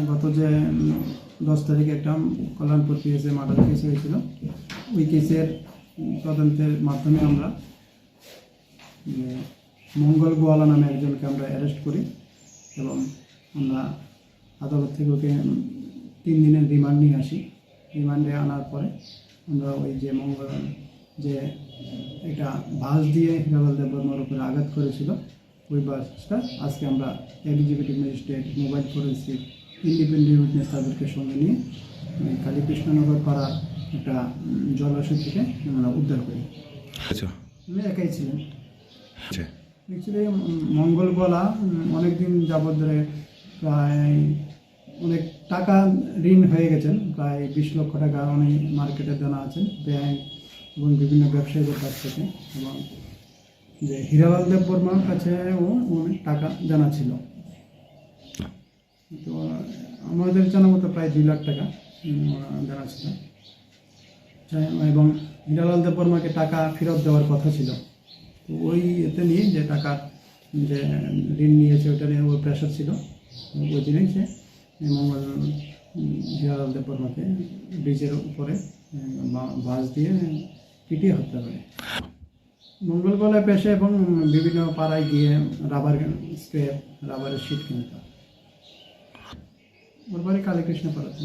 গত যে 10 তারিখে একটা কল্যাণপুর পিএসএ মার্ডার কেস হয়েছিল, ওই কেসের তদন্তের মাধ্যমে আমরা মঙ্গল গোয়ালা নামে একজনকে আমরা অ্যারেস্ট করি এবং আমরা আদালত থেকে ওকে 3 দিনের রিমান্ড নিয়ে আসি। রিমান্ডে আনার পরে আমরা ওই যে যে এটা বাস দিয়ে হিরালাল দেববর্মার উপরে আঘাত করেছিল, ওই বাসটা আজকে আমরা executive magistrate, mobile forensic, independent witness তাদেরকে সঙ্গে নিয়ে কালীকৃষ্ণনগর পাড়ার একটা জলাশয় থেকে আমরা উদ্ধার করি। আচ্ছা, আমি একাই ছিলেন। আচ্ছা, অ্যাকচুয়ালি মঙ্গল গোয়ালা অনেকদিন যাবৎ ধরে প্রায় অনেক টাকা ঋণ হয়ে গেছেন, প্রায় 20 লক্ষ টাকা অনেক মার্কেটে দেওয়া আছেন ব্যাংক এবং বিভিন্ন ব্যবসায়ীদের কাছ থেকে, এবং যে হিরালাল দেববর্মার কাছেও অনেক টাকা জানা ছিল। তো আমাদের জানা মতো প্রায় 2 লাখ টাকা জানা ছিল, এবং হিরালাল দেববর্মাকে টাকা ফেরত দেওয়ার কথা ছিল। তো ওই এতে নিয়ে যে টাকা যে ঋণ নিয়েছে ওটা নিয়ে ওর প্রেশার ছিল, ওই দিনেই সে মঙ্গল হিরালাল দেববর্মাকে ব্রিজের উপরে বাস দিয়ে পিটিয়ে হত্যা করে। মঙ্গল গোয়ালায় পেশে এবং বিভিন্ন পাড়ায় গিয়ে রাবার স্ক্র্যাপ, রাবারের শিট কিনতাম। ওর বাড়ি কালীকৃষ্ণ পাড়াতে।